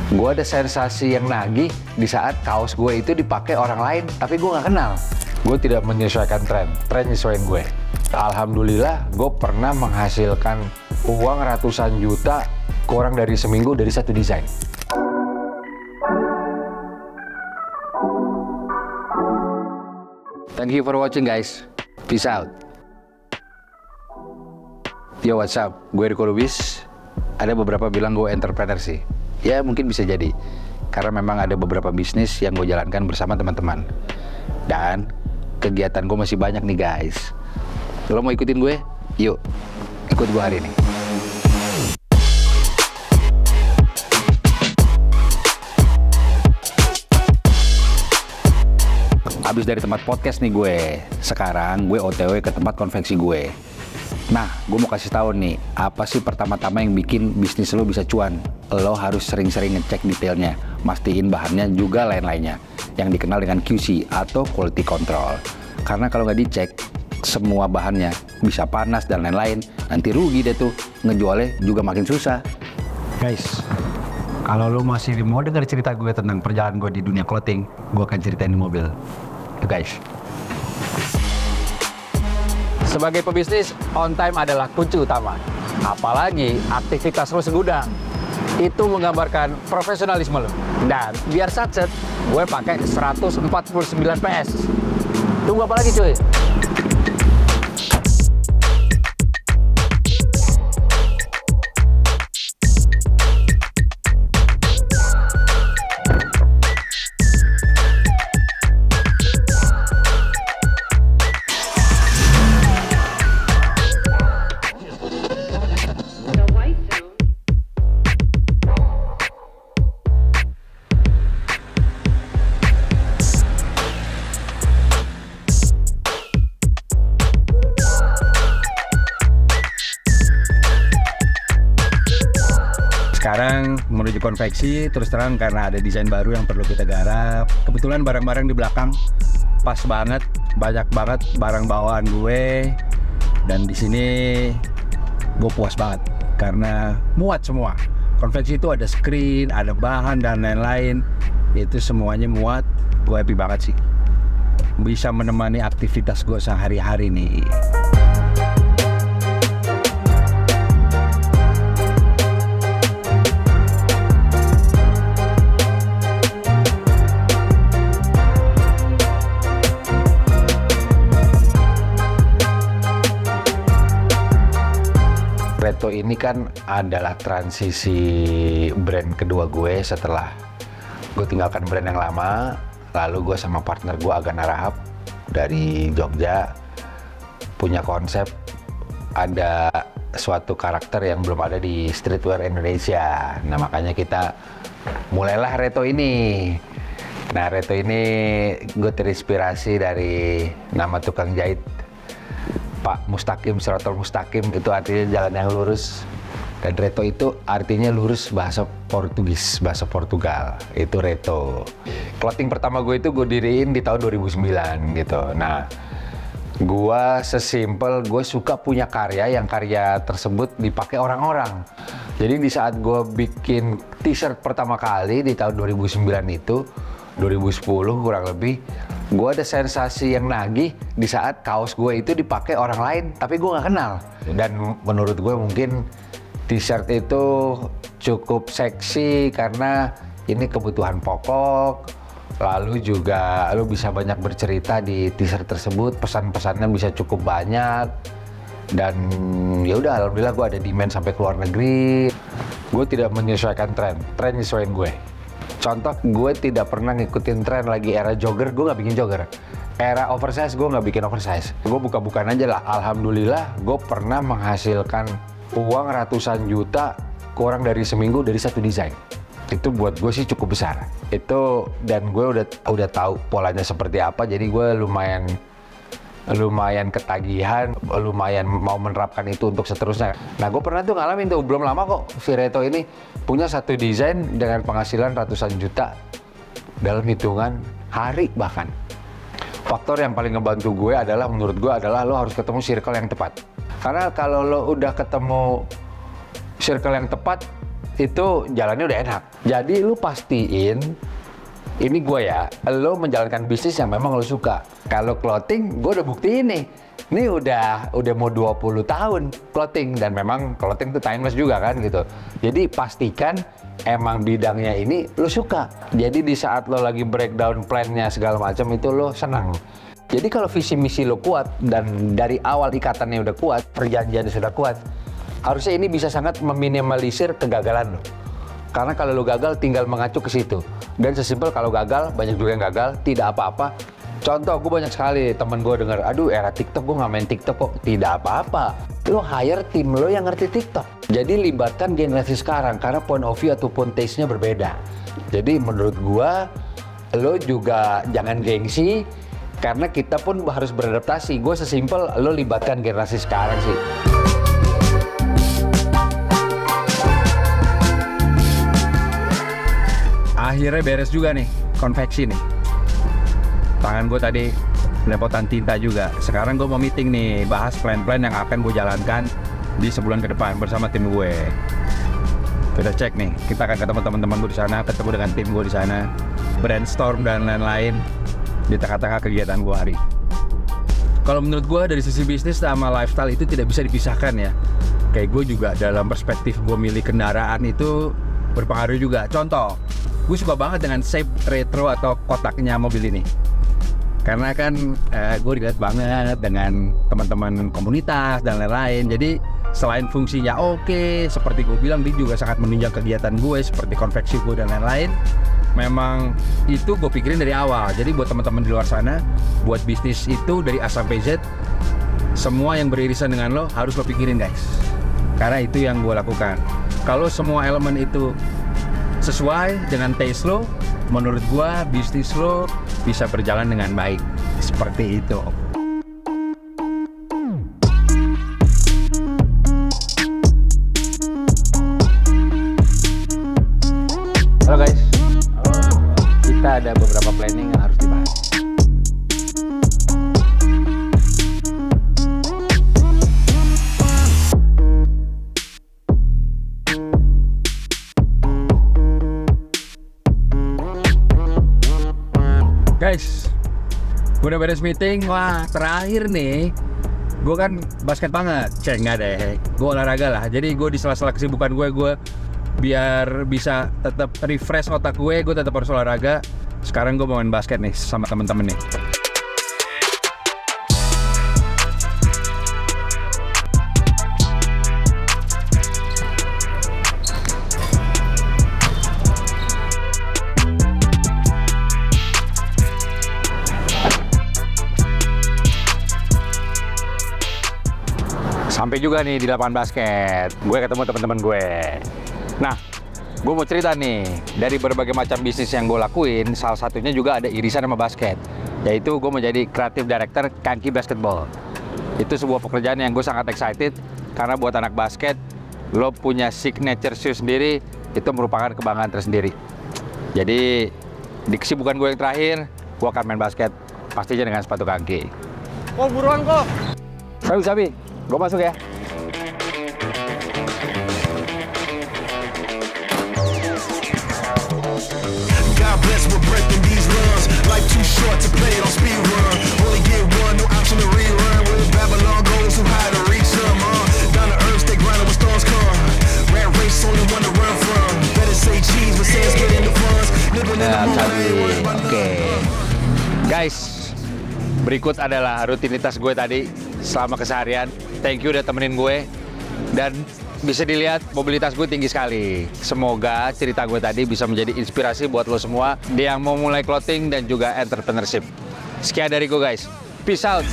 Gue ada sensasi yang nagih di saat kaos gue itu dipakai orang lain, tapi gue nggak kenal. Gue tidak menyesuaikan tren nyesuaiin gue. Alhamdulillah, gue pernah menghasilkan uang ratusan juta kurang dari seminggu dari satu desain. Thank you for watching guys. Peace out. Yo, what's up? Gue Rico Lubis. Ada beberapa bilang gue entrepreneur sih. Ya mungkin bisa jadi. Karena memang ada beberapa bisnis yang gue jalankan bersama teman-teman. Dan kegiatan gue masih banyak nih guys. Lo mau ikutin gue? Yuk, ikut gue hari ini. Habis dari tempat podcast nih gue. Sekarang gue OTW ke tempat konveksi gue. Nah, gue mau kasih tahu nih, apa sih pertama-tama yang bikin bisnis lo bisa cuan? Lo harus sering-sering ngecek detailnya, mastiin bahannya juga lain-lainnya, yang dikenal dengan QC atau Quality Control. Karena kalau nggak dicek, semua bahannya bisa panas dan lain-lain, nanti rugi deh tuh, ngejualnya juga makin susah. Guys, kalau lo masih mau dengar cerita gue tentang perjalanan gue di dunia clothing, gue akan ceritain di mobil. Yuk guys. Sebagai pebisnis, on time adalah kunci utama. Apalagi aktivitas lo segudang. Itu menggambarkan profesionalisme lo. Dan biar satset, gue pakai 149 PS. Tunggu apa lagi cuy? Sekarang menuju konveksi, terus terang karena ada desain baru yang perlu kita garap. Kebetulan barang-barang di belakang pas banget, banyak banget barang bawaan gue. Dan di sini gue puas banget karena muat semua. Konveksi itu ada screen, ada bahan dan lain-lain. Itu semuanya muat. Gue happy banget sih. Bisa menemani aktivitas gue sehari-hari nih. Reto ini kan adalah transisi brand kedua gue setelah gue tinggalkan brand yang lama. Lalu gue sama partner gue Agana Rahab dari Jogja punya konsep ada suatu karakter yang belum ada di streetwear Indonesia. Nah makanya kita mulailah Reto ini. Nah Reto ini gue terinspirasi dari nama tukang jahit Pak Mustaqim, Siratul Mustaqim, itu artinya jalan yang lurus. Dan Reto itu artinya lurus bahasa Portugis, bahasa Portugal. Itu Reto. Clothing pertama gue itu gue diriin di tahun 2009 gitu. Nah, gue sesimpel gue suka punya karya yang karya tersebut dipakai orang-orang. Jadi di saat gue bikin t-shirt pertama kali di tahun 2009 itu, 2010 kurang lebih, gue ada sensasi yang nagih di saat kaos gue itu dipakai orang lain, tapi gue nggak kenal. Dan menurut gue mungkin t-shirt itu cukup seksi karena ini kebutuhan pokok. Lalu juga lo bisa banyak bercerita di t-shirt tersebut, pesan-pesannya bisa cukup banyak. Dan ya udah, alhamdulillah gue ada demand sampai ke luar negeri. Gue tidak menyesuaikan tren nyesuaiin gue. Contoh, gue tidak pernah ngikutin tren lagi era jogger, gue nggak bikin jogger. Era oversize, gue nggak bikin oversize. Gue buka-bukaan aja lah. Alhamdulillah, gue pernah menghasilkan uang ratusan juta kurang dari seminggu dari satu desain. Itu buat gue sih cukup besar. Itu, dan gue udah tahu polanya seperti apa. Jadi gue lumayan ketagihan, lumayan mau menerapkan itu untuk seterusnya. Nah, gue pernah tuh ngalamin tuh, belum lama kok si Reto ini punya satu desain dengan penghasilan ratusan juta dalam hitungan hari bahkan. Faktor yang paling ngebantu gue adalah, menurut gue adalah lo harus ketemu circle yang tepat. Karena kalau lo udah ketemu circle yang tepat, itu jalannya udah enak. Jadi lu pastiin, ini gue ya, lo menjalankan bisnis yang memang lo suka. Kalau clothing, gue udah buktiin nih. Ini udah mau 20 tahun clothing, dan memang clothing itu timeless juga kan gitu. Jadi pastikan emang bidangnya ini lo suka. Jadi di saat lo lagi breakdown plan-nya segala macam itu lo senang. Jadi kalau visi misi lo kuat dan dari awal ikatannya udah kuat, perjanjiannya sudah kuat, harusnya ini bisa sangat meminimalisir kegagalan lo. Karena kalau lo gagal tinggal mengacu ke situ. Dan sesimpel kalau gagal, banyak juga yang gagal, tidak apa-apa. Contoh, gue banyak sekali temen gue denger, aduh era TikTok gue nggak main TikTok kok. Tidak apa-apa. Lo hire tim lo yang ngerti TikTok. Jadi libatkan generasi sekarang, karena point of view ataupun taste-nya berbeda. Jadi menurut gue, lo juga jangan gengsi, karena kita pun harus beradaptasi. Gue sesimpel, lo libatkan generasi sekarang sih. Akhirnya beres juga nih, konveksi nih. Tangan gue tadi lepotan tinta juga. Sekarang gue mau meeting nih, bahas plan-plan yang akan gue jalankan di sebulan ke depan bersama tim gue. Kita cek nih, kita akan ketemu teman-teman gue di sana, ketemu dengan tim gue di sana, brainstorm dan lain-lain di tengah-tengah kegiatan gue hari. Kalau menurut gue dari sisi bisnis sama lifestyle itu tidak bisa dipisahkan ya. Kayak gue juga dalam perspektif gue milih kendaraan itu berpengaruh juga. Contoh, gue suka banget dengan shape retro atau kotaknya mobil ini. Karena kan gue relate banget dengan teman-teman komunitas dan lain-lain. Jadi selain fungsinya oke, seperti gue bilang, dia juga sangat menunjang kegiatan gue seperti konveksi gue dan lain-lain. Memang itu gue pikirin dari awal. Jadi buat teman-teman di luar sana, buat bisnis itu dari A sampai Z, semua yang beririsan dengan lo harus lo pikirin guys. Karena itu yang gue lakukan. Kalau semua elemen itu sesuai dengan taste lo, menurut gua bisnis lo bisa berjalan dengan baik. Seperti itu. Halo guys, kita ada beberapa planning yang harus dibahas. Guys, gue udah beres meeting. Wah, terakhir nih, gue kan basket banget. Cek, nggak deh, gue olahraga lah. Jadi gue di sela-sela kesibukan gue biar bisa tetap refresh otak gue tetap harus olahraga. Sekarang gue mau main basket nih sama temen-temen nih. Sampai juga nih di lapangan basket, gue ketemu teman-teman gue. Nah, gue mau cerita nih, dari berbagai macam bisnis yang gue lakuin, salah satunya juga ada irisan sama basket. Yaitu gue menjadi Creative Director Kanki Basketball. Itu sebuah pekerjaan yang gue sangat excited, karena buat anak basket, lo punya signature shoes sendiri, itu merupakan kebanggaan tersendiri. Jadi, di kesibukan gue yang terakhir, gue akan main basket, pastinya dengan sepatu Kanki. Oh, buruan kok. Sabi, gue masuk ya. God bless, we're breaking these runs. Life too short to play it on speed run. Only get one, no option to rerun. Where Babylon goes, too high to reach some. Down to earth, stay grinding when storms come. Rat race, only one to run from. Better say cheese, but say it's good in the funds. Living in the moment. Oke. Guys, berikut adalah rutinitas gue tadi selama keseharian. Thank you udah temenin gue. Dan bisa dilihat mobilitas gue tinggi sekali. Semoga cerita gue tadi bisa menjadi inspirasi buat lo semua yang mau mulai clothing dan juga entrepreneurship. Sekian dari gue guys. Peace out.